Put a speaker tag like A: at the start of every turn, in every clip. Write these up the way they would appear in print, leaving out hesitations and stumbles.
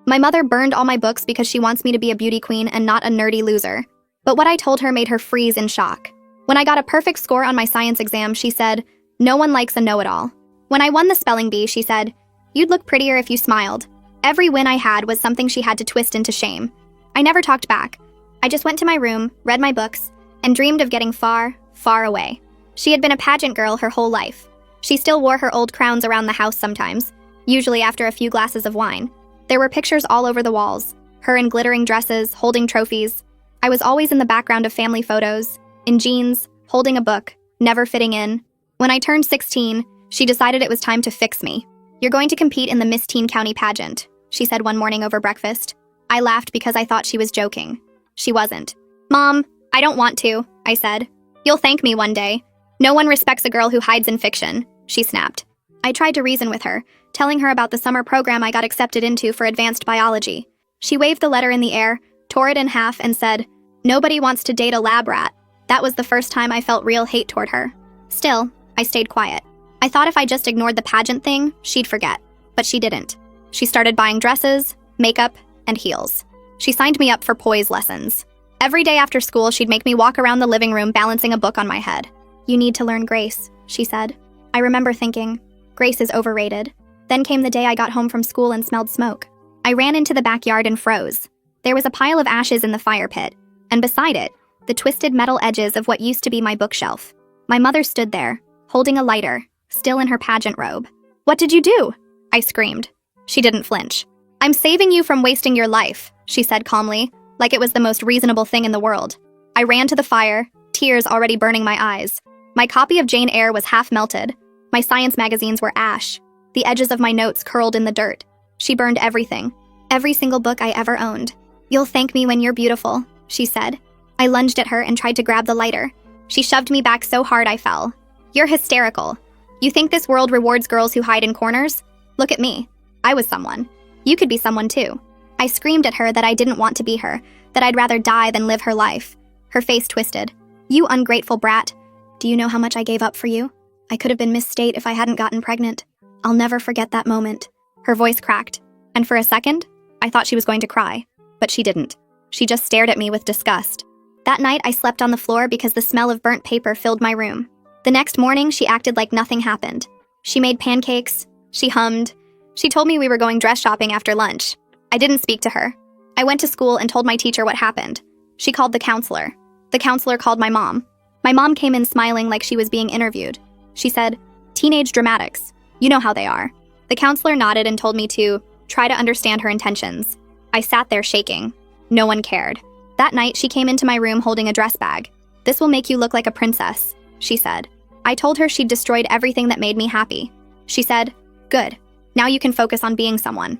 A: My mother burned all my books because she wants me to be a beauty queen and not a nerdy loser. But what I told her made her freeze in shock. When I got a perfect score on my science exam, she said, "No one likes a know-it-all." When I won the spelling bee, she said, "You'd look prettier if you smiled." Every win I had was something she had to twist into shame. I never talked back. I just went to my room, read my books, and dreamed of getting far, far away. She had been a pageant girl her whole life. She still wore her old crowns around the house sometimes, usually after a few glasses of wine. There were pictures all over the walls, her in glittering dresses, holding trophies. I was always in the background of family photos, in jeans, holding a book, never fitting in. When I turned 16, she decided it was time to fix me. "You're going to compete in the Miss Teen County pageant," she said one morning over breakfast. I laughed because I thought she was joking. She wasn't. "Mom, I don't want to," I said. "You'll thank me one day. No one respects a girl who hides in fiction," she snapped. I tried to reason with her, telling her about the summer program I got accepted into for advanced biology. She waved the letter in the air, tore it in half, and said, "Nobody wants to date a lab rat." That was the first time I felt real hate toward her. Still, I stayed quiet. I thought if I just ignored the pageant thing, she'd forget. But she didn't. She started buying dresses, makeup, and heels. She signed me up for poise lessons. Every day after school, she'd make me walk around the living room balancing a book on my head. "You need to learn grace," she said. I remember thinking, grace is overrated. Then came the day I got home from school and smelled smoke. I ran into the backyard and froze. There was a pile of ashes in the fire pit, and beside it, the twisted metal edges of what used to be my bookshelf. My mother stood there, holding a lighter, still in her pageant robe. "What did you do?" I screamed. She didn't flinch. "I'm saving you from wasting your life," she said calmly, like it was the most reasonable thing in the world. I ran to the fire, tears already burning my eyes. My copy of Jane Eyre was half melted. My science magazines were ash. The edges of my notes curled in the dirt. She burned everything. Every single book I ever owned. "You'll thank me when you're beautiful," she said. I lunged at her and tried to grab the lighter. She shoved me back so hard I fell. "You're hysterical. You think this world rewards girls who hide in corners? Look at me. I was someone. You could be someone too." I screamed at her that I didn't want to be her, that I'd rather die than live her life. Her face twisted. "You ungrateful brat. Do you know how much I gave up for you? I could have been Miss State if I hadn't gotten pregnant. I'll never forget that moment." Her voice cracked, and for a second, I thought she was going to cry. But she didn't. She just stared at me with disgust. That night, I slept on the floor because the smell of burnt paper filled my room. The next morning, she acted like nothing happened. She made pancakes. She hummed. She told me we were going dress shopping after lunch. I didn't speak to her. I went to school and told my teacher what happened. She called the counselor. The counselor called my mom. My mom came in smiling like she was being interviewed. She said, "Teenage dramatics. You know how they are." The counselor nodded and told me to try to understand her intentions. I sat there shaking. No one cared. That night, she came into my room holding a dress bag. "This will make you look like a princess," she said. I told her she'd destroyed everything that made me happy. She said, "Good. Now you can focus on being someone."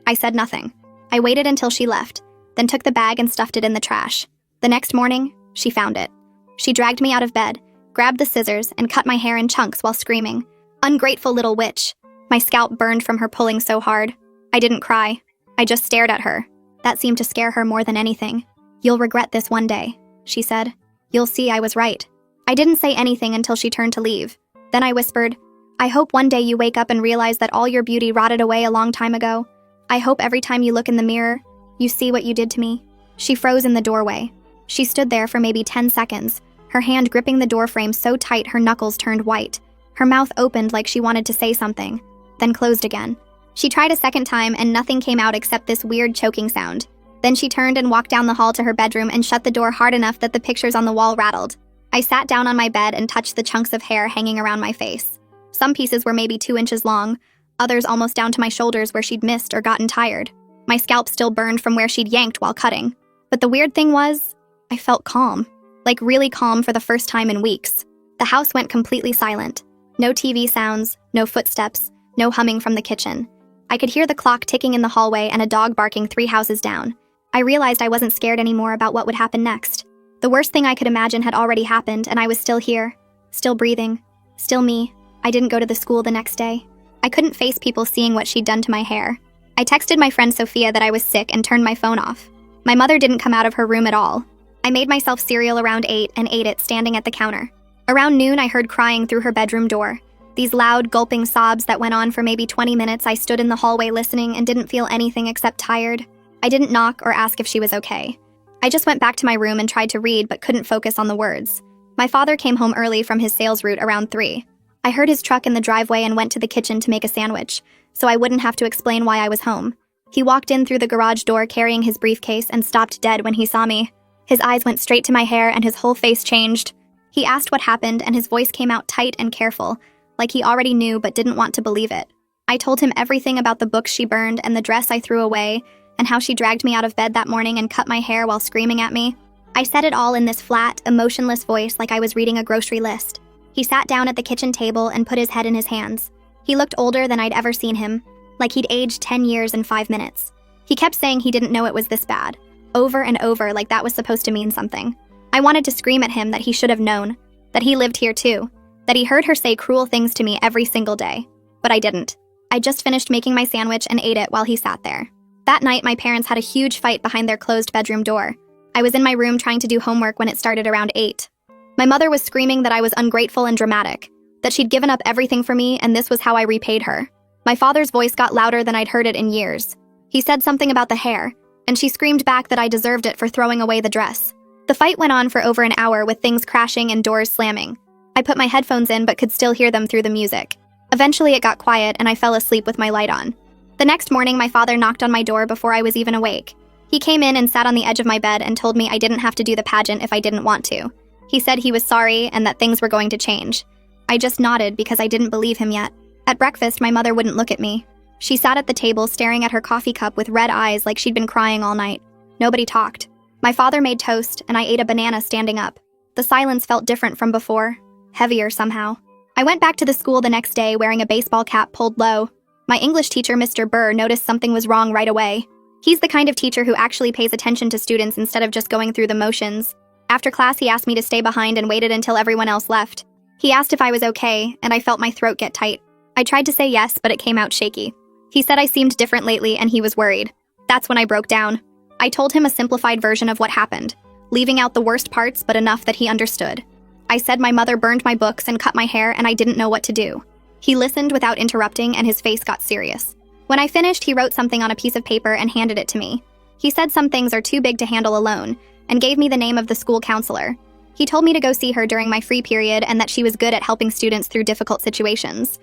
A: I said nothing. I waited until she left, then took the bag and stuffed it in the trash. The next morning, she found it. She dragged me out of bed, grabbed the scissors, and cut my hair in chunks while screaming, "Ungrateful little witch." My scalp burned from her pulling so hard. I didn't cry. I just stared at her. That seemed to scare her more than anything. "You'll regret this one day," she said. "You'll see I was right." I didn't say anything until she turned to leave. Then I whispered, "I hope one day you wake up and realize that all your beauty rotted away a long time ago. I hope every time you look in the mirror, you see what you did to me." She froze in the doorway. She stood there for maybe 10 seconds, her hand gripping the doorframe so tight her knuckles turned white. Her mouth opened like she wanted to say something, then closed again. She tried a second time and nothing came out except this weird choking sound. Then she turned and walked down the hall to her bedroom and shut the door hard enough that the pictures on the wall rattled. I sat down on my bed and touched the chunks of hair hanging around my face. Some pieces were maybe 2 inches long, others almost down to my shoulders where she'd missed or gotten tired. My scalp still burned from where she'd yanked while cutting. But the weird thing was, I felt calm. Like really calm for the first time in weeks. The house went completely silent. No TV sounds, no footsteps, no humming from the kitchen. I could hear the clock ticking in the hallway and a dog barking 3 houses down. I realized I wasn't scared anymore about what would happen next. The worst thing I could imagine had already happened, and I was still here, still breathing, still me. I didn't go to the school the next day. I couldn't face people seeing what she'd done to my hair. I texted my friend Sophia that I was sick and turned my phone off. My mother didn't come out of her room at all. I made myself cereal around 8 and ate it standing at the counter. Around noon, I heard crying through her bedroom door. These loud, gulping sobs that went on for maybe 20 minutes. I stood in the hallway listening and didn't feel anything except tired. I didn't knock or ask if she was okay. I just went back to my room and tried to read but couldn't focus on the words. My father came home early from his sales route around 3. I heard his truck in the driveway and went to the kitchen to make a sandwich, so I wouldn't have to explain why I was home. He walked in through the garage door carrying his briefcase and stopped dead when he saw me. His eyes went straight to my hair and his whole face changed. He asked what happened and his voice came out tight and careful, like he already knew but didn't want to believe it. I told him everything about the books she burned and the dress I threw away, and how she dragged me out of bed that morning and cut my hair while screaming at me. I said it all in this flat, emotionless voice like I was reading a grocery list. He sat down at the kitchen table and put his head in his hands. He looked older than I'd ever seen him, like he'd aged 10 years in 5 minutes. He kept saying he didn't know it was this bad, over and over like that was supposed to mean something. I wanted to scream at him that he should have known, that he lived here too, that he heard her say cruel things to me every single day. But I didn't. I just finished making my sandwich and ate it while he sat there. That night, my parents had a huge fight behind their closed bedroom door. I was in my room trying to do homework when it started around 8. My mother was screaming that I was ungrateful and dramatic, that she'd given up everything for me and this was how I repaid her. My father's voice got louder than I'd heard it in years. He said something about the hair, and she screamed back that I deserved it for throwing away the dress. The fight went on for over an hour with things crashing and doors slamming. I put my headphones in but could still hear them through the music. Eventually it got quiet and I fell asleep with my light on. The next morning, my father knocked on my door before I was even awake. He came in and sat on the edge of my bed and told me I didn't have to do the pageant if I didn't want to. He said he was sorry and that things were going to change. I just nodded because I didn't believe him yet. At breakfast, my mother wouldn't look at me. She sat at the table staring at her coffee cup with red eyes like she'd been crying all night. Nobody talked. My father made toast and I ate a banana standing up. The silence felt different from before, heavier somehow. I went back to the school the next day wearing a baseball cap pulled low. My English teacher, Mr. Burr, noticed something was wrong right away. He's the kind of teacher who actually pays attention to students instead of just going through the motions. After class, he asked me to stay behind and waited until everyone else left. He asked if I was okay, and I felt my throat get tight. I tried to say yes, but it came out shaky. He said I seemed different lately and he was worried. That's when I broke down. I told him a simplified version of what happened, leaving out the worst parts but enough that he understood. I said my mother burned my books and cut my hair and I didn't know what to do. He listened without interrupting and his face got serious. When I finished, he wrote something on a piece of paper and handed it to me. He said some things are too big to handle alone, and gave me the name of the school counselor. He told me to go see her during my free period and that she was good at helping students through difficult situations.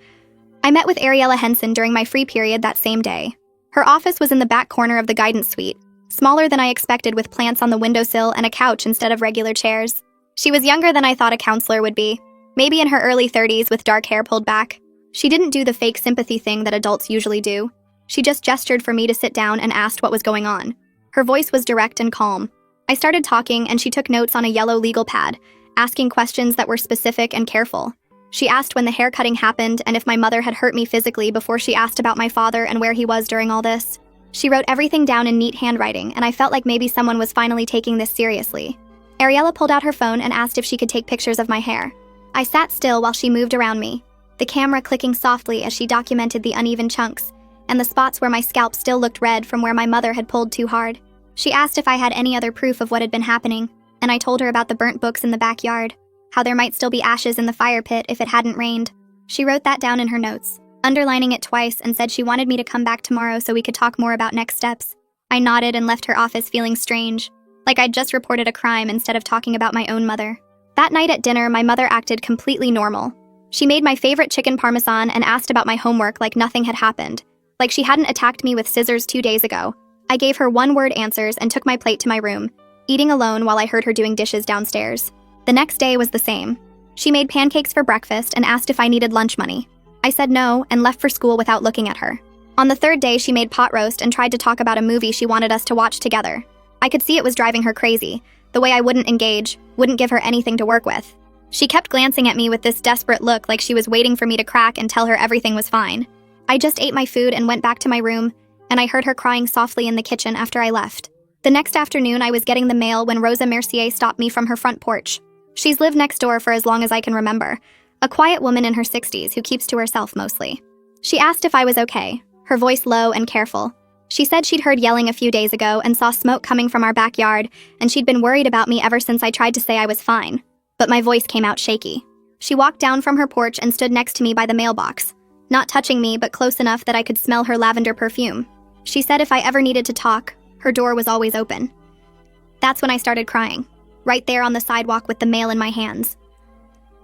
A: I met with Ariella Henson during my free period that same day. Her office was in the back corner of the guidance suite, smaller than I expected with plants on the windowsill and a couch instead of regular chairs. She was younger than I thought a counselor would be, maybe in her early 30s with dark hair pulled back. She didn't do the fake sympathy thing that adults usually do. She just gestured for me to sit down and asked what was going on. Her voice was direct and calm. I started talking and she took notes on a yellow legal pad, asking questions that were specific and careful. She asked when the hair cutting happened and if my mother had hurt me physically before she asked about my father and where he was during all this. She wrote everything down in neat handwriting and I felt like maybe someone was finally taking this seriously. Ariella pulled out her phone and asked if she could take pictures of my hair. I sat still while she moved around me, the camera clicking softly as she documented the uneven chunks and the spots where my scalp still looked red from where my mother had pulled too hard. She asked if I had any other proof of what had been happening, and I told her about the burnt books in the backyard, how there might still be ashes in the fire pit if it hadn't rained. She wrote that down in her notes, underlining it twice, and said she wanted me to come back tomorrow so we could talk more about next steps. I nodded and left her office feeling strange, like I'd just reported a crime instead of talking about my own mother. That night at dinner, my mother acted completely normal. She made my favorite chicken parmesan and asked about my homework like nothing had happened, like she hadn't attacked me with scissors 2 days ago. I gave her one-word answers and took my plate to my room, eating alone while I heard her doing dishes downstairs. The next day was the same. She made pancakes for breakfast and asked if I needed lunch money. I said no and left for school without looking at her. On the third day, she made pot roast and tried to talk about a movie she wanted us to watch together. I could see it was driving her crazy, the way I wouldn't engage, wouldn't give her anything to work with. She kept glancing at me with this desperate look like she was waiting for me to crack and tell her everything was fine. I just ate my food and went back to my room, and I heard her crying softly in the kitchen after I left. The next afternoon, I was getting the mail when Rosa Mercier stopped me from her front porch. She's lived next door for as long as I can remember, a quiet woman in her 60s who keeps to herself mostly. She asked if I was okay, her voice low and careful. She said she'd heard yelling a few days ago and saw smoke coming from our backyard, and she'd been worried about me ever since I tried to say I was fine. But my voice came out shaky. She walked down from her porch and stood next to me by the mailbox, not touching me but close enough that I could smell her lavender perfume. She said if I ever needed to talk, her door was always open. That's when I started crying, right there on the sidewalk with the mail in my hands.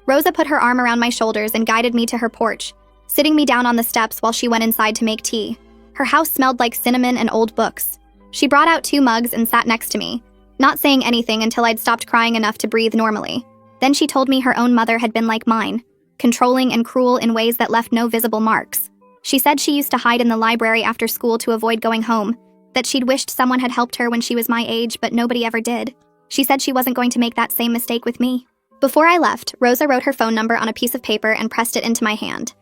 A: Rosa put her arm around my shoulders and guided me to her porch, sitting me down on the steps while she went inside to make tea. Her house smelled like cinnamon and old books. She brought out 2 mugs and sat next to me, not saying anything until I'd stopped crying enough to breathe normally. Then she told me her own mother had been like mine, controlling and cruel in ways that left no visible marks. She said she used to hide in the library after school to avoid going home, that she'd wished someone had helped her when she was my age, but nobody ever did. She said she wasn't going to make that same mistake with me. Before I left, Rosa wrote her phone number on a piece of paper and pressed it into my hand.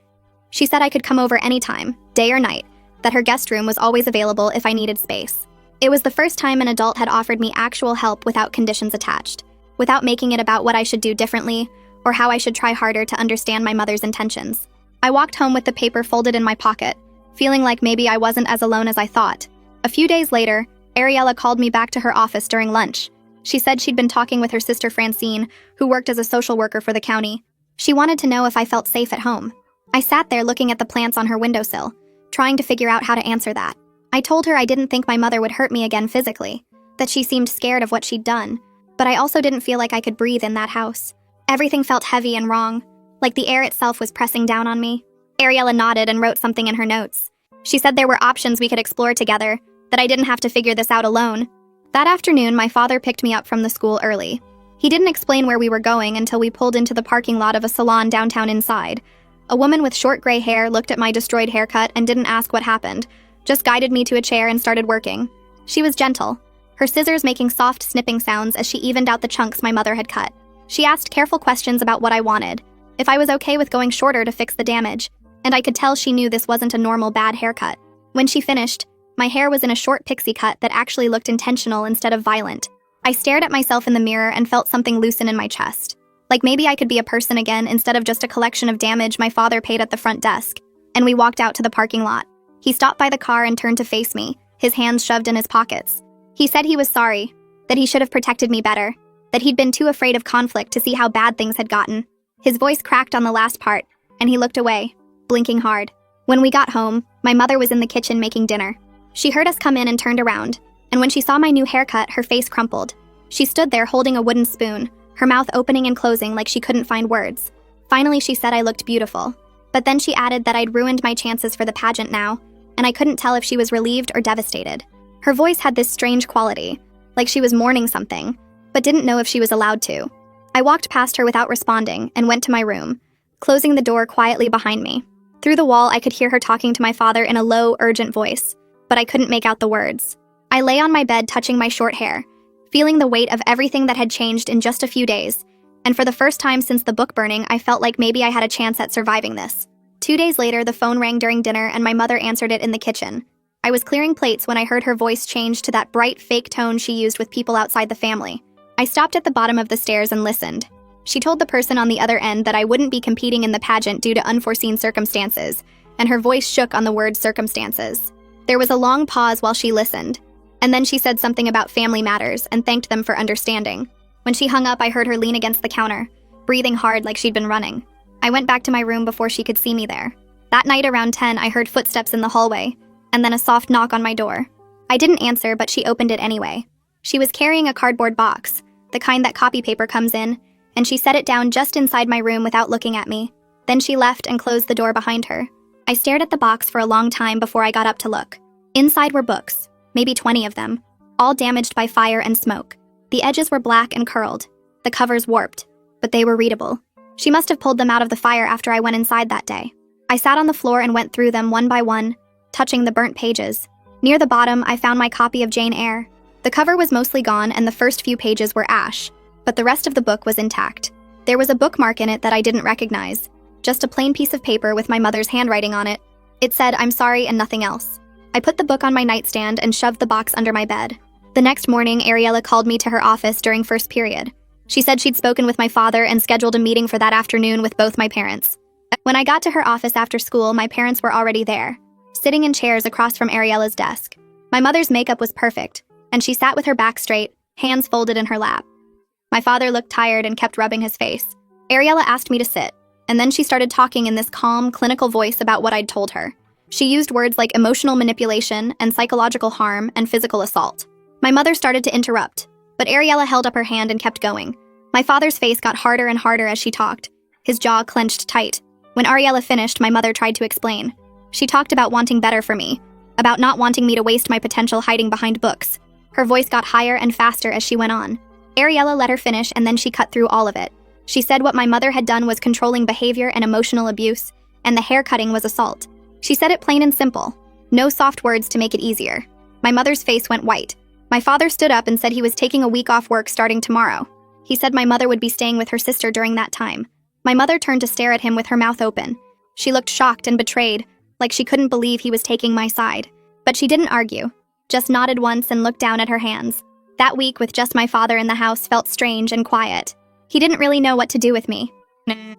A: She said I could come over anytime, day or night, that her guest room was always available if I needed space. It was the first time an adult had offered me actual help without conditions attached, without making it about what I should do differently or how I should try harder to understand my mother's intentions. I walked home with the paper folded in my pocket, feeling like maybe I wasn't as alone as I thought. A few days later, Ariella called me back to her office during lunch. She said she'd been talking with her sister Francine, who worked as a social worker for the county. She wanted to know if I felt safe at home. I sat there looking at the plants on her windowsill, trying to figure out how to answer that. I told her I didn't think my mother would hurt me again physically, that she seemed scared of what she'd done, but I also didn't feel like I could breathe in that house. Everything felt heavy and wrong, like the air itself was pressing down on me. Ariella nodded and wrote something in her notes. She said there were options we could explore together, that I didn't have to figure this out alone. That afternoon, my father picked me up from the school early. He didn't explain where we were going until we pulled into the parking lot of a salon downtown inside. A woman with short gray hair looked at my destroyed haircut and didn't ask what happened, just guided me to a chair and started working. She was gentle, her scissors making soft snipping sounds as she evened out the chunks my mother had cut. She asked careful questions about what I wanted, if I was okay with going shorter to fix the damage, and I could tell she knew this wasn't a normal bad haircut. When she finished, my hair was in a short pixie cut that actually looked intentional instead of violent. I stared at myself in the mirror and felt something loosen in my chest. Like maybe I could be a person again instead of just a collection of damage my father paid at the front desk. And we walked out to the parking lot. He stopped by the car and turned to face me, his hands shoved in his pockets. He said he was sorry, that he should have protected me better, that he'd been too afraid of conflict to see how bad things had gotten. His voice cracked on the last part, and he looked away, blinking hard. When we got home, my mother was in the kitchen making dinner. She heard us come in and turned around, and when she saw my new haircut, her face crumpled. She stood there holding a wooden spoon, her mouth opening and closing like she couldn't find words. Finally, she said I looked beautiful. But then she added that I'd ruined my chances for the pageant now, and I couldn't tell if she was relieved or devastated. Her voice had this strange quality, like she was mourning something, but didn't know if she was allowed to. I walked past her without responding and went to my room, closing the door quietly behind me. Through the wall, I could hear her talking to my father in a low, urgent voice, but I couldn't make out the words. I lay on my bed touching my short hair, feeling the weight of everything that had changed in just a few days, and for the first time since the book burning, I felt like maybe I had a chance at surviving this. 2 days later, the phone rang during dinner and my mother answered it in the kitchen. I was clearing plates when I heard her voice change to that bright, fake tone she used with people outside the family. I stopped at the bottom of the stairs and listened. She told the person on the other end that I wouldn't be competing in the pageant due to unforeseen circumstances, and her voice shook on the word circumstances. There was a long pause while she listened, and then she said something about family matters and thanked them for understanding. When she hung up, I heard her lean against the counter, breathing hard like she'd been running. I went back to my room before she could see me there. That night around 10, I heard footsteps in the hallway, and then a soft knock on my door. I didn't answer, but she opened it anyway. She was carrying a cardboard box, the kind that copy paper comes in, and she set it down just inside my room without looking at me. Then she left and closed the door behind her. I stared at the box for a long time before I got up to look. Inside were books, maybe 20 of them, all damaged by fire and smoke. The edges were black and curled, the covers warped, but they were readable. She must have pulled them out of the fire after I went inside that day. I sat on the floor and went through them one by one, touching the burnt pages. Near the bottom, I found my copy of Jane Eyre. The cover was mostly gone and the first few pages were ash, but the rest of the book was intact. There was a bookmark in it that I didn't recognize, just a plain piece of paper with my mother's handwriting on it. It said, "I'm sorry," and nothing else. I put the book on my nightstand and shoved the box under my bed. The next morning, Ariella called me to her office during first period. She said she'd spoken with my father and scheduled a meeting for that afternoon with both my parents. When I got to her office after school, my parents were already there, sitting in chairs across from Ariella's desk. My mother's makeup was perfect, and she sat with her back straight, hands folded in her lap. My father looked tired and kept rubbing his face. Ariella asked me to sit, and then she started talking in this calm, clinical voice about what I'd told her. She used words like emotional manipulation and psychological harm and physical assault. My mother started to interrupt, but Ariella held up her hand and kept going. My father's face got harder and harder as she talked. His jaw clenched tight. When Ariella finished, my mother tried to explain. She talked about wanting better for me, about not wanting me to waste my potential hiding behind books. Her voice got higher and faster as she went on. Ariella let her finish, and then she cut through all of it. She said what my mother had done was controlling behavior and emotional abuse, and the hair cutting was assault. She said it plain and simple. No soft words to make it easier. My mother's face went white. My father stood up and said he was taking a week off work starting tomorrow. He said my mother would be staying with her sister during that time. My mother turned to stare at him with her mouth open. She looked shocked and betrayed, like she couldn't believe he was taking my side. But she didn't argue, just nodded once and looked down at her hands. That week with just my father in the house felt strange and quiet. He didn't really know what to do with me.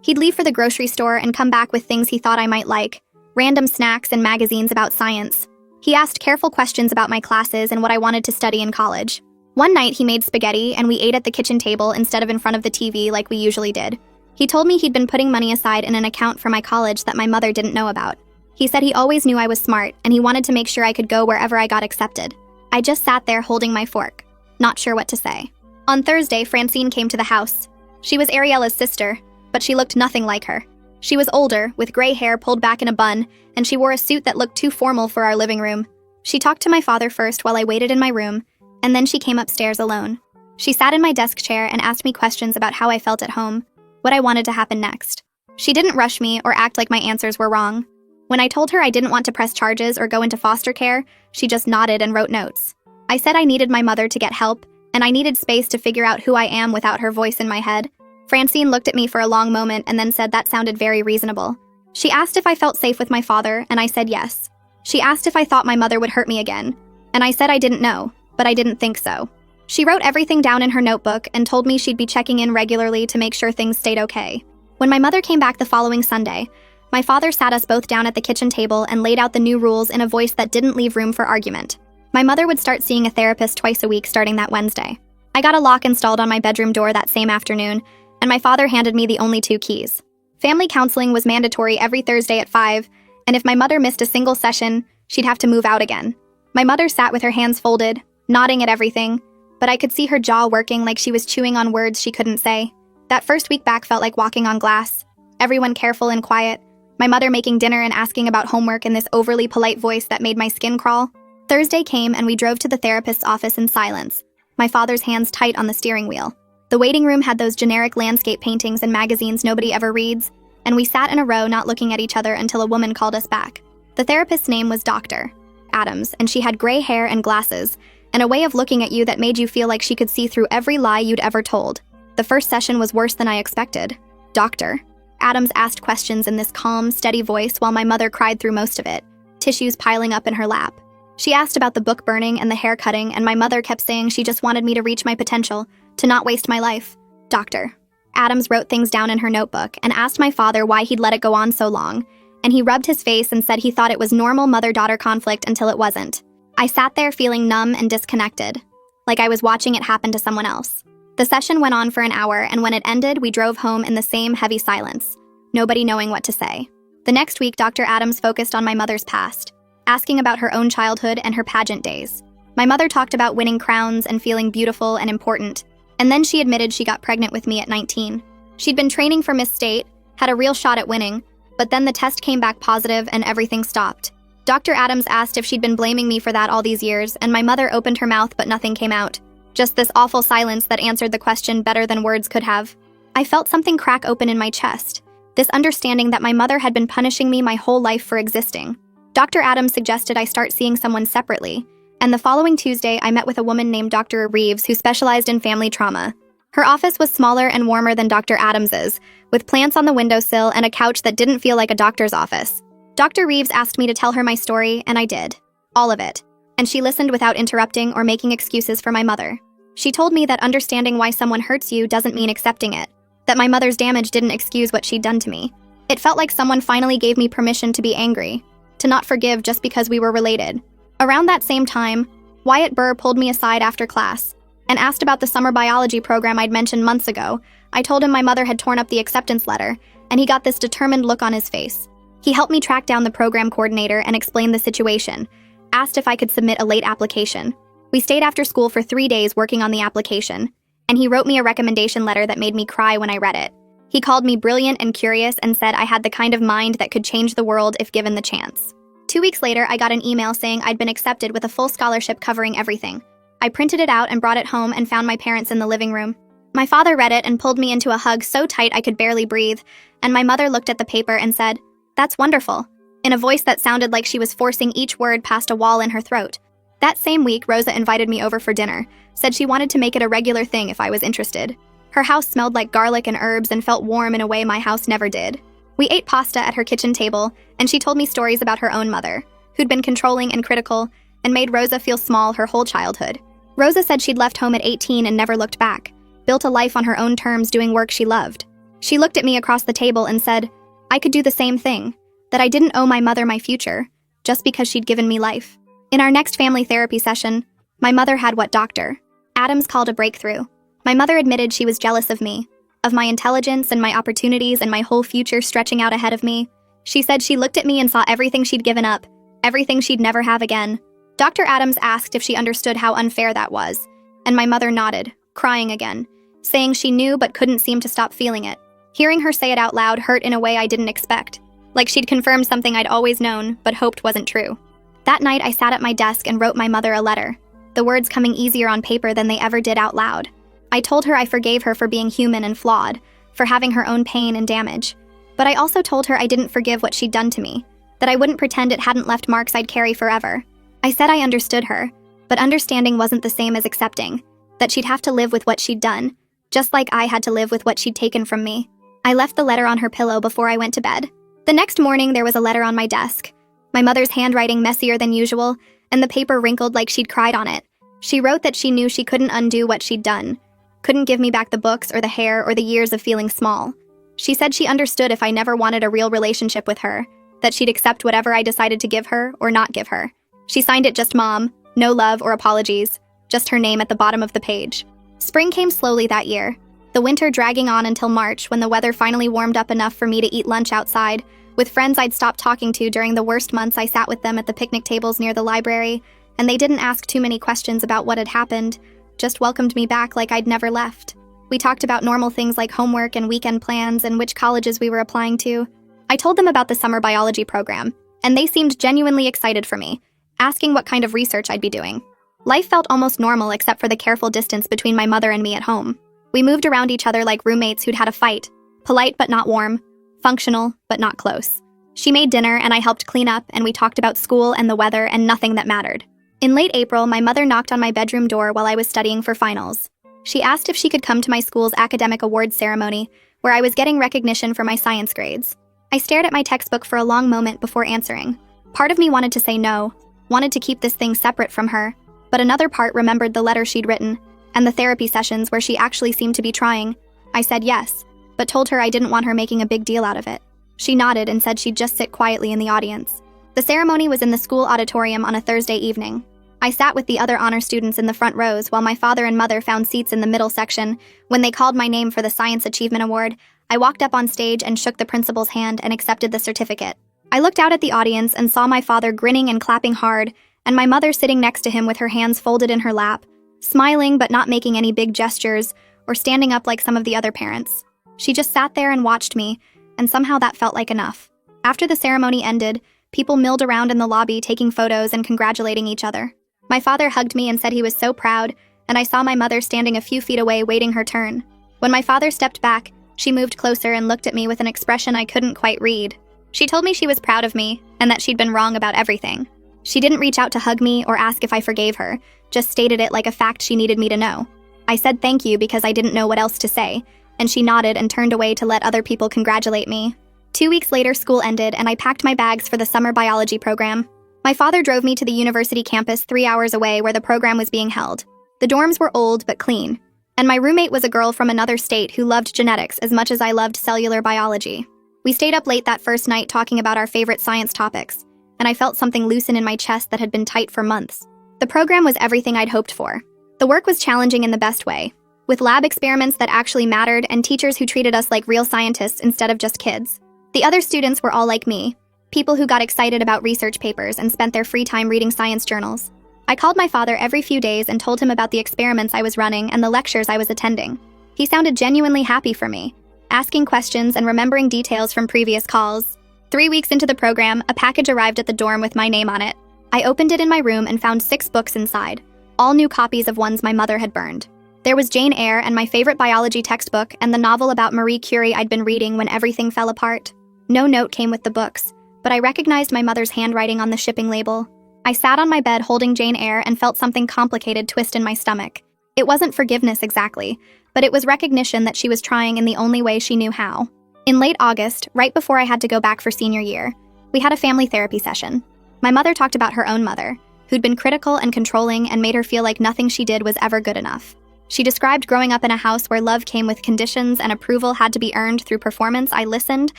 A: He'd leave for the grocery store and come back with things he thought I might like, random snacks and magazines about science. He asked careful questions about my classes and what I wanted to study in college. One night he made spaghetti and we ate at the kitchen table instead of in front of the TV like we usually did. He told me he'd been putting money aside in an account for my college that my mother didn't know about. He said he always knew I was smart and he wanted to make sure I could go wherever I got accepted. I just sat there holding my fork, not sure what to say. On Thursday, Francine came to the house. She was Ariella's sister, but she looked nothing like her. She was older, with gray hair pulled back in a bun, and she wore a suit that looked too formal for our living room. She talked to my father first while I waited in my room, and then she came upstairs alone. She sat in my desk chair and asked me questions about how I felt at home, what I wanted to happen next. She didn't rush me or act like my answers were wrong. When I told her I didn't want to press charges or go into foster care, she just nodded and wrote notes. I said I needed my mother to get help, and I needed space to figure out who I am without her voice in my head. Francine looked at me for a long moment and then said that sounded very reasonable. She asked if I felt safe with my father, and I said yes. She asked if I thought my mother would hurt me again, and I said I didn't know, but I didn't think so. She wrote everything down in her notebook and told me she'd be checking in regularly to make sure things stayed okay. When my mother came back the following Sunday, my father sat us both down at the kitchen table and laid out the new rules in a voice that didn't leave room for argument. My mother would start seeing a therapist twice a week starting that Wednesday. I got a lock installed on my bedroom door that same afternoon, and my father handed me the only 2 keys. Family counseling was mandatory every Thursday at 5, and if my mother missed a single session, she'd have to move out again. My mother sat with her hands folded, nodding at everything, but I could see her jaw working like she was chewing on words she couldn't say. That first week back felt like walking on glass. Everyone careful and quiet. My mother making dinner and asking about homework in this overly polite voice that made my skin crawl. Thursday came and we drove to the therapist's office in silence, my father's hands tight on the steering wheel. The waiting room had those generic landscape paintings and magazines nobody ever reads, and we sat in a row not looking at each other until a woman called us back. The therapist's name was Dr. Adams, and she had gray hair and glasses, and a way of looking at you that made you feel like she could see through every lie you'd ever told. The first session was worse than I expected. Dr. Adams asked questions in this calm, steady voice while my mother cried through most of it, tissues piling up in her lap. She asked about the book burning and the hair cutting, and my mother kept saying she just wanted me to reach my potential, to not waste my life. Dr. Adams wrote things down in her notebook and asked my father why he'd let it go on so long, and he rubbed his face and said he thought it was normal mother-daughter conflict until it wasn't. I sat there feeling numb and disconnected, like I was watching it happen to someone else. The session went on for an hour, and when it ended, we drove home in the same heavy silence, nobody knowing what to say. The next week, Dr. Adams focused on my mother's past, asking about her own childhood and her pageant days. My mother talked about winning crowns and feeling beautiful and important, and then she admitted she got pregnant with me at 19. She'd been training for Miss State, had a real shot at winning, but then the test came back positive and everything stopped. Dr. Adams asked if she'd been blaming me for that all these years, and my mother opened her mouth but nothing came out. Just this awful silence that answered the question better than words could have. I felt something crack open in my chest, this understanding that my mother had been punishing me my whole life for existing. Dr. Adams suggested I start seeing someone separately, and the following Tuesday I met with a woman named Dr. Reeves who specialized in family trauma. Her office was smaller and warmer than Dr. Adams's, with plants on the windowsill and a couch that didn't feel like a doctor's office. Dr. Reeves asked me to tell her my story, and I did. All of it. And she listened without interrupting or making excuses for my mother. She told me that understanding why someone hurts you doesn't mean accepting it, that my mother's damage didn't excuse what she'd done to me. It felt like someone finally gave me permission to be angry, to not forgive just because we were related. Around that same time, Wyatt Burr pulled me aside after class and asked about the summer biology program I'd mentioned months ago, I told him my mother had torn up the acceptance letter, and he got this determined look on his face. He helped me track down the program coordinator and explain the situation, asked if I could submit a late application. We stayed after school for 3 days working on the application, and he wrote me a recommendation letter that made me cry when I read it. He called me brilliant and curious and said I had the kind of mind that could change the world if given the chance. 2 weeks later, I got an email saying I'd been accepted with a full scholarship covering everything. I printed it out and brought it home and found my parents in the living room. My father read it and pulled me into a hug so tight I could barely breathe, and my mother looked at the paper and said, "That's wonderful," in a voice that sounded like she was forcing each word past a wall in her throat. That same week, Rosa invited me over for dinner, said she wanted to make it a regular thing if I was interested. Her house smelled like garlic and herbs and felt warm in a way my house never did. We ate pasta at her kitchen table, and she told me stories about her own mother, who'd been controlling and critical, and made Rosa feel small her whole childhood. Rosa said she'd left home at 18 and never looked back, built a life on her own terms doing work she loved. She looked at me across the table and said, I could do the same thing, that I didn't owe my mother my future, just because she'd given me life. In our next family therapy session, my mother had what Dr. Adams called a breakthrough. My mother admitted she was jealous of me, of my intelligence and my opportunities and my whole future stretching out ahead of me. She said she looked at me and saw everything she'd given up, everything she'd never have again. Dr. Adams asked if she understood how unfair that was, and my mother nodded, crying again, saying she knew but couldn't seem to stop feeling it. Hearing her say it out loud hurt in a way I didn't expect, like she'd confirmed something I'd always known but hoped wasn't true. That night I sat at my desk and wrote my mother a letter, the words coming easier on paper than they ever did out loud. I told her I forgave her for being human and flawed, for having her own pain and damage. But I also told her I didn't forgive what she'd done to me, that I wouldn't pretend it hadn't left marks I'd carry forever. I said I understood her, but understanding wasn't the same as accepting, that she'd have to live with what she'd done, just like I had to live with what she'd taken from me. I left the letter on her pillow before I went to bed. The next morning, there was a letter on my desk, my mother's handwriting messier than usual, and the paper wrinkled like she'd cried on it. She wrote that she knew she couldn't undo what she'd done, couldn't give me back the books or the hair or the years of feeling small. She said she understood if I never wanted a real relationship with her, that she'd accept whatever I decided to give her or not give her. She signed it just Mom, no love or apologies, just her name at the bottom of the page. Spring came slowly that year, the winter dragging on until March when the weather finally warmed up enough for me to eat lunch outside, with friends I'd stopped talking to during the worst months. I sat with them at the picnic tables near the library, and they didn't ask too many questions about what had happened, just welcomed me back like I'd never left. We talked about normal things like homework and weekend plans and which colleges we were applying to. I told them about the summer biology program, and they seemed genuinely excited for me, asking what kind of research I'd be doing. Life felt almost normal except for the careful distance between my mother and me at home. We moved around each other like roommates who'd had a fight, polite but not warm, functional but not close. She made dinner and I helped clean up, and we talked about school and the weather and nothing that mattered. In late April, my mother knocked on my bedroom door while I was studying for finals. She asked if she could come to my school's academic awards ceremony, where I was getting recognition for my science grades. I stared at my textbook for a long moment before answering. Part of me wanted to say no, wanted to keep this thing separate from her, but another part remembered the letter she'd written, and the therapy sessions where she actually seemed to be trying. I said yes, but told her I didn't want her making a big deal out of it. She nodded and said she'd just sit quietly in the audience. The ceremony was in the school auditorium on a Thursday evening. I sat with the other honor students in the front rows while my father and mother found seats in the middle section. When they called my name for the Science Achievement Award, I walked up on stage and shook the principal's hand and accepted the certificate. I looked out at the audience and saw my father grinning and clapping hard, and my mother sitting next to him with her hands folded in her lap, smiling but not making any big gestures or standing up like some of the other parents. She just sat there and watched me, and somehow that felt like enough. After the ceremony ended, people milled around in the lobby taking photos and congratulating each other. My father hugged me and said he was so proud, and I saw my mother standing a few feet away waiting her turn. When my father stepped back, she moved closer and looked at me with an expression I couldn't quite read. She told me she was proud of me and that she'd been wrong about everything. She didn't reach out to hug me or ask if I forgave her, just stated it like a fact she needed me to know. I said thank you because I didn't know what else to say, and she nodded and turned away to let other people congratulate me. 2 weeks later, school ended, and I packed my bags for the summer biology program. My father drove me to the university campus 3 hours away where the program was being held. The dorms were old but clean, and my roommate was a girl from another state who loved genetics as much as I loved cellular biology. We stayed up late that first night talking about our favorite science topics, and I felt something loosen in my chest that had been tight for months. The program was everything I'd hoped for. The work was challenging in the best way. with lab experiments that actually mattered and teachers who treated us like real scientists instead of just kids. The other students were all like me, people who got excited about research papers and spent their free time reading science journals. I called my father every few days and told him about the experiments I was running and the lectures I was attending. He sounded genuinely happy for me, asking questions and remembering details from previous calls. 3 weeks into the program, a package arrived at the dorm with my name on it. I opened it in my room and found 6 books inside, all new copies of ones my mother had burned. There was Jane Eyre and my favorite biology textbook and the novel about Marie Curie I'd been reading when everything fell apart. No note came with the books, but I recognized my mother's handwriting on the shipping label. I sat on my bed holding Jane Eyre and felt something complicated twist in my stomach. It wasn't forgiveness exactly, but it was recognition that she was trying in the only way she knew how. In late August, right before I had to go back for senior year, we had a family therapy session. My mother talked about her own mother, who'd been critical and controlling and made her feel like nothing she did was ever good enough. She described growing up in a house where love came with conditions and approval had to be earned through performance. I listened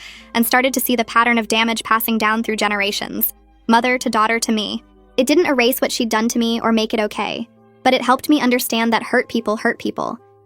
A: and started to see the pattern of damage passing down through generations, mother to daughter to me. It didn't erase what she'd done to me or make it okay, but it helped me understand that hurt people,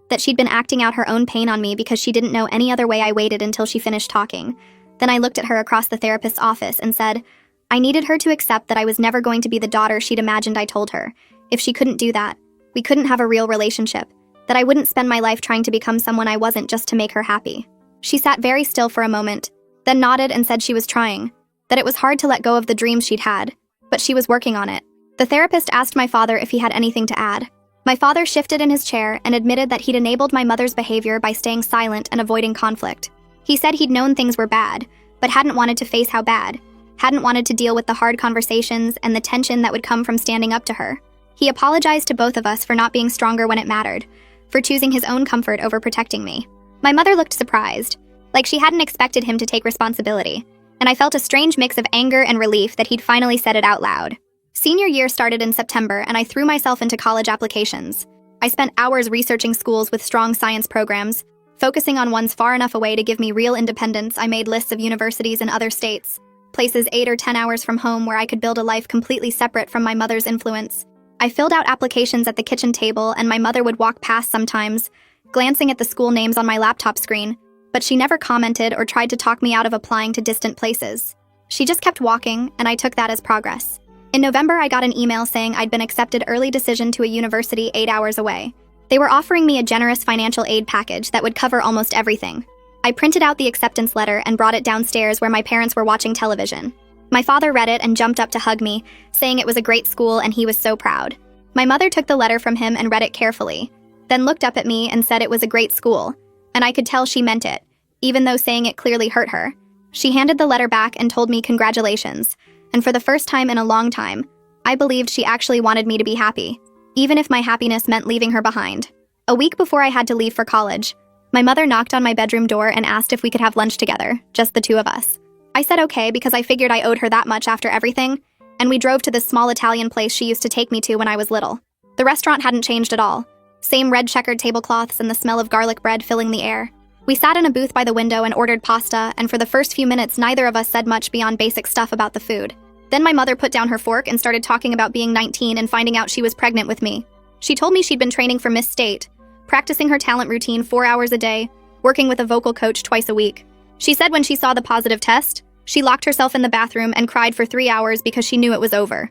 A: that she'd been acting out her own pain on me because she didn't know any other way. I waited until she finished talking. Then I looked at her across the therapist's office and said, I needed her to accept that I was never going to be the daughter she'd imagined. I told her, if she couldn't do that, we couldn't have a real relationship, that I wouldn't spend my life trying to become someone I wasn't just to make her happy. She sat very still for a moment, then nodded and said she was trying, that it was hard to let go of the dreams she'd had, but she was working on it. The therapist asked my father if he had anything to add. My father shifted in his chair and admitted that he'd enabled my mother's behavior by staying silent and avoiding conflict. He said he'd known things were bad, but hadn't wanted to face how bad, hadn't wanted to deal with the hard conversations and the tension that would come from standing up to her. He apologized to both of us for not being stronger when it mattered, for choosing his own comfort over protecting me. My mother looked surprised, like she hadn't expected him to take responsibility, and I felt a strange mix of anger and relief that he'd finally said it out loud. Senior year started in September, and I threw myself into college applications. I spent hours researching schools with strong science programs, focusing on ones far enough away to give me real independence. I made lists of universities in other states, places 8 or 10 hours from home where I could build a life completely separate from my mother's influence. I filled out applications at the kitchen table, and my mother would walk past sometimes, glancing at the school names on my laptop screen, but she never commented or tried to talk me out of applying to distant places. She just kept walking, and I took that as progress. In November, I got an email saying I'd been accepted early decision to a university 8 hours away. They were offering me a generous financial aid package that would cover almost everything. I printed out the acceptance letter and brought it downstairs where my parents were watching television. My father read it and jumped up to hug me, saying it was a great school and he was so proud. My mother took the letter from him and read it carefully, then looked up at me and said it was a great school, and I could tell she meant it, even though saying it clearly hurt her. She handed the letter back and told me congratulations, and for the first time in a long time, I believed she actually wanted me to be happy, even if my happiness meant leaving her behind. A week before I had to leave for college, my mother knocked on my bedroom door and asked if we could have lunch together, just the two of us. I said okay because I figured I owed her that much after everything, and we drove to this small Italian place she used to take me to when I was little. The restaurant hadn't changed at all. Same red checkered tablecloths and the smell of garlic bread filling the air. We sat in a booth by the window and ordered pasta, and for the first few minutes neither of us said much beyond basic stuff about the food. Then my mother put down her fork and started talking about being 19 and finding out she was pregnant with me. She told me she'd been training for Miss State, practicing her talent routine 4 hours a day, working with a vocal coach twice a week. She said when she saw the positive test, she locked herself in the bathroom and cried for 3 hours because she knew it was over.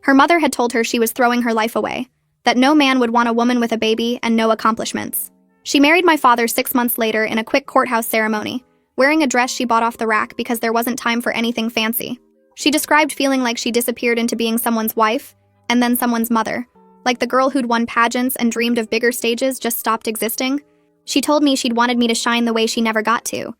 A: Her mother had told her she was throwing her life away, that no man would want a woman with a baby and no accomplishments. She married my father 6 months later in a quick courthouse ceremony, wearing a dress she bought off the rack because there wasn't time for anything fancy. She described feeling like she disappeared into being someone's wife, and then someone's mother, like the girl who'd won pageants and dreamed of bigger stages just stopped existing. She told me she'd wanted me to shine the way she never got to,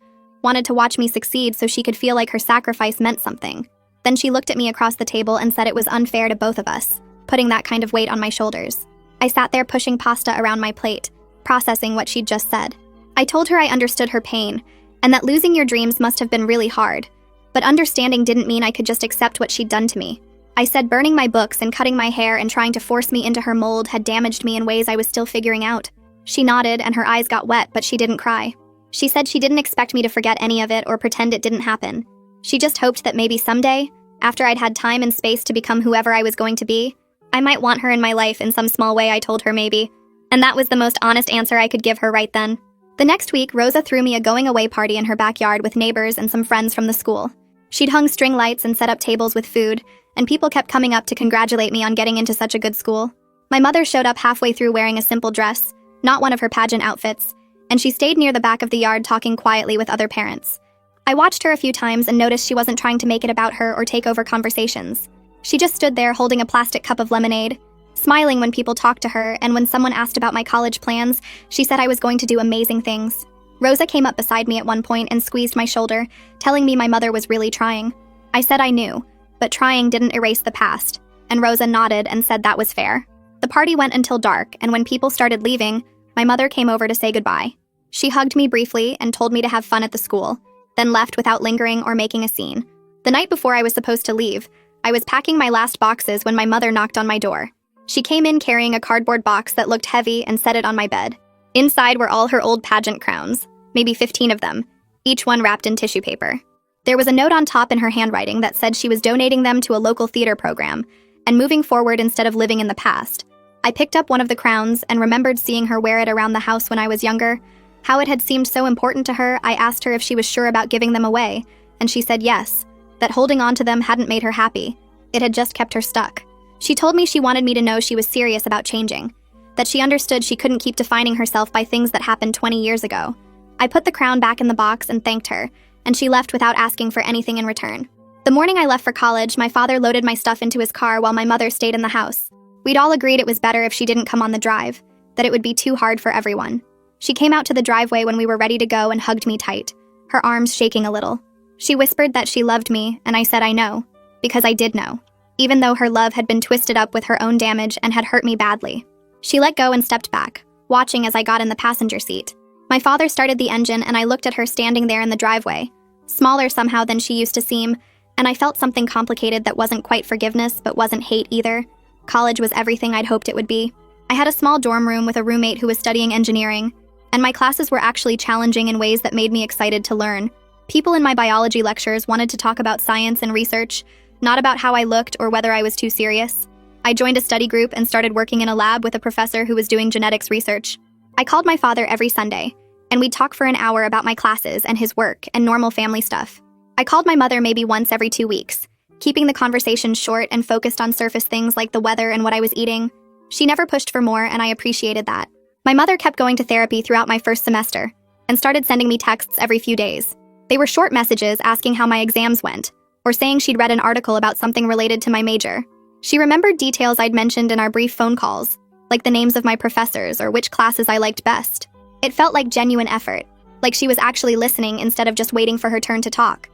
A: wanted to watch me succeed so she could feel like her sacrifice meant something. Then she looked at me across the table and said it was unfair to both of us, putting that kind of weight on my shoulders. I sat there pushing pasta around my plate, processing what she'd just said. I told her I understood her pain, and that losing your dreams must have been really hard. But understanding didn't mean I could just accept what she'd done to me. I said burning my books and cutting my hair and trying to force me into her mold had damaged me in ways I was still figuring out. She nodded and her eyes got wet, but she didn't cry. She said she didn't expect me to forget any of it or pretend it didn't happen. She just hoped that maybe someday, after I'd had time and space to become whoever I was going to be, I might want her in my life in some small way. I told her maybe. And And that was the most honest answer I could give her right then. The next week, Rosa threw me a going-away party in her backyard with neighbors and some friends from the school. She'd hung string lights and set up tables with food, and people kept coming up to congratulate me on getting into such a good school. My mother showed up halfway through wearing a simple dress, not one of her pageant outfits, and she stayed near the back of the yard talking quietly with other parents. I watched her a few times and noticed she wasn't trying to make it about her or take over conversations. She just stood there holding a plastic cup of lemonade, smiling when people talked to her, and when someone asked about my college plans, she said I was going to do amazing things. Rosa came up beside me at one point and squeezed my shoulder, telling me my mother was really trying. I said I knew, but trying didn't erase the past, and Rosa nodded and said that was fair. The party went until dark, and when people started leaving, my mother came over to say goodbye. She hugged me briefly and told me to have fun at the school, then left without lingering or making a scene. The night before I was supposed to leave, I was packing my last boxes when my mother knocked on my door. She came in carrying a cardboard box that looked heavy and set it on my bed. Inside were all her old pageant crowns, maybe 15 of them, each one wrapped in tissue paper. There was a note on top in her handwriting that said she was donating them to a local theater program and moving forward instead of living in the past. I picked up one of the crowns and remembered seeing her wear it around the house when I was younger. How it had seemed so important to her, I asked her if she was sure about giving them away, and she said yes, that holding on to them hadn't made her happy. It had just kept her stuck. She told me she wanted me to know she was serious about changing, that she understood she couldn't keep defining herself by things that happened 20 years ago. I put the crown back in the box and thanked her, and she left without asking for anything in return. The morning I left for college, my father loaded my stuff into his car while my mother stayed in the house. We'd all agreed it was better if she didn't come on the drive, that it would be too hard for everyone. She came out to the driveway when we were ready to go and hugged me tight, her arms shaking a little. She whispered that she loved me, and I said I know, because I did know, even though her love had been twisted up with her own damage and had hurt me badly. She let go and stepped back, watching as I got in the passenger seat. My father started the engine, and I looked at her standing there in the driveway, smaller somehow than she used to seem, and I felt something complicated that wasn't quite forgiveness but wasn't hate either. College was everything I'd hoped it would be. I had a small dorm room with a roommate who was studying engineering, and my classes were actually challenging in ways that made me excited to learn. People in my biology lectures wanted to talk about science and research, not about how I looked or whether I was too serious. I joined a study group and started working in a lab with a professor who was doing genetics research. I called my father every Sunday, and we'd talk for an hour about my classes and his work and normal family stuff. I called my mother maybe once every 2 weeks, keeping the conversation short and focused on surface things like the weather and what I was eating. She never pushed for more, and I appreciated that. My mother kept going to therapy throughout my first semester and started sending me texts every few days. They were short messages asking how my exams went, or saying she'd read an article about something related to my major. She remembered details I'd mentioned in our brief phone calls, like the names of my professors or which classes I liked best. It felt like genuine effort, like she was actually listening instead of just waiting for her turn to talk.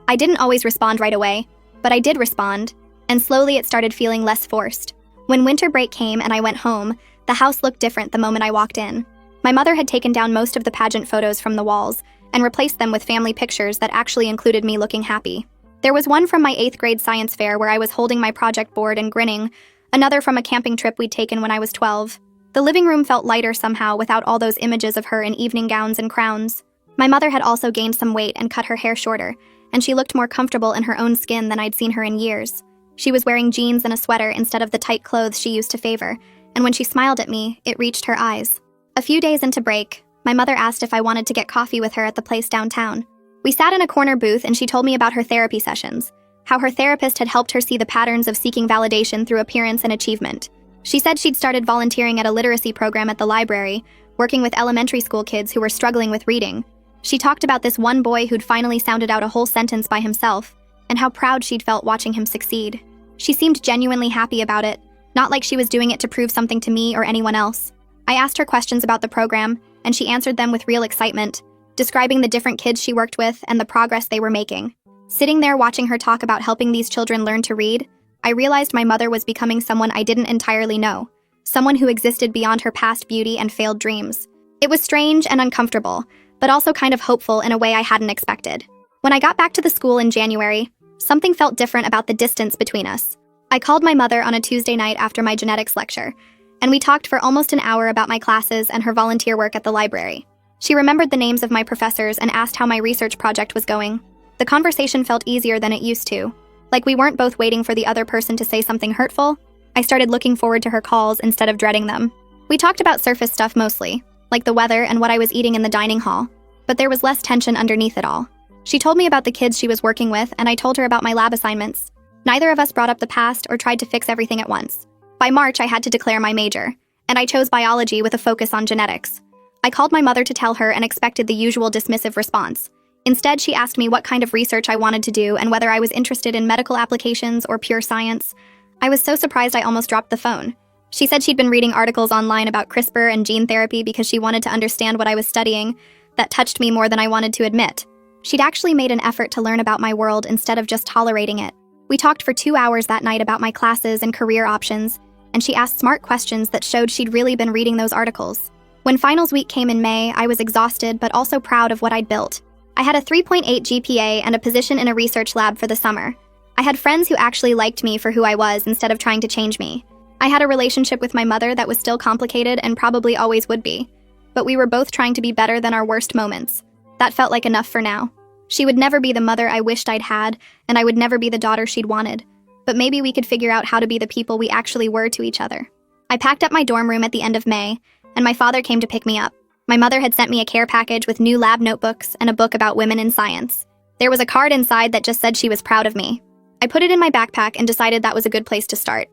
A: I didn't always respond right away, but I did respond, and slowly it started feeling less forced. When winter break came and I went home, the house looked different the moment I walked in. My mother had taken down most of the pageant photos from the walls and replaced them with family pictures that actually included me looking happy. There was one from my 8th grade science fair where I was holding my project board and grinning, another from a camping trip we'd taken when I was 12. The living room felt lighter somehow without all those images of her in evening gowns and crowns. My mother had also gained some weight and cut her hair shorter, and she looked more comfortable in her own skin than I'd seen her in years. She was wearing jeans and a sweater instead of the tight clothes she used to favor, and when she smiled at me, it reached her eyes. A few days into break, my mother asked if I wanted to get coffee with her at the place downtown. We sat in a corner booth and she told me about her therapy sessions, how her therapist had helped her see the patterns of seeking validation through appearance and achievement. She said she'd started volunteering at a literacy program at the library, working with elementary school kids who were struggling with reading. She talked about this one boy who'd finally sounded out a whole sentence by himself, and how proud she'd felt watching him succeed. She seemed genuinely happy about it, not like she was doing it to prove something to me or anyone else. I asked her questions about the program, and she answered them with real excitement, describing the different kids she worked with and the progress they were making. Sitting there watching her talk about helping these children learn to read, I realized my mother was becoming someone I didn't entirely know, someone who existed beyond her past beauty and failed dreams. It was strange and uncomfortable, but also kind of hopeful in a way I hadn't expected. When I got back to the school in January, something felt different about the distance between us. I called my mother on a Tuesday night after my genetics lecture, and we talked for almost an hour about my classes and her volunteer work at the library. She remembered the names of my professors and asked how my research project was going. The conversation felt easier than it used to, like we weren't both waiting for the other person to say something hurtful. I started looking forward to her calls instead of dreading them. We talked about surface stuff mostly, like the weather and what I was eating in the dining hall, but there was less tension underneath it all. She told me about the kids she was working with, and I told her about my lab assignments. Neither of us brought up the past or tried to fix everything at once. By March, I had to declare my major, and I chose biology with a focus on genetics. I called my mother to tell her and expected the usual dismissive response. Instead, she asked me what kind of research I wanted to do and whether I was interested in medical applications or pure science. I was so surprised I almost dropped the phone. She said she'd been reading articles online about CRISPR and gene therapy because she wanted to understand what I was studying. That touched me more than I wanted to admit. She'd actually made an effort to learn about my world instead of just tolerating it. We talked for 2 hours that night about my classes and career options, and she asked smart questions that showed she'd really been reading those articles. When finals week came in May, I was exhausted but also proud of what I'd built. I had a 3.8 GPA and a position in a research lab for the summer. I had friends who actually liked me for who I was instead of trying to change me. I had a relationship with my mother that was still complicated and probably always would be. But we were both trying to be better than our worst moments. That felt like enough for now. She would never be the mother I wished I'd had, and I would never be the daughter she'd wanted. But maybe we could figure out how to be the people we actually were to each other. I packed up my dorm room at the end of May, and my father came to pick me up. My mother had sent me a care package with new lab notebooks and a book about women in science. There was a card inside that just said she was proud of me. I put it in my backpack and decided that was a good place to start.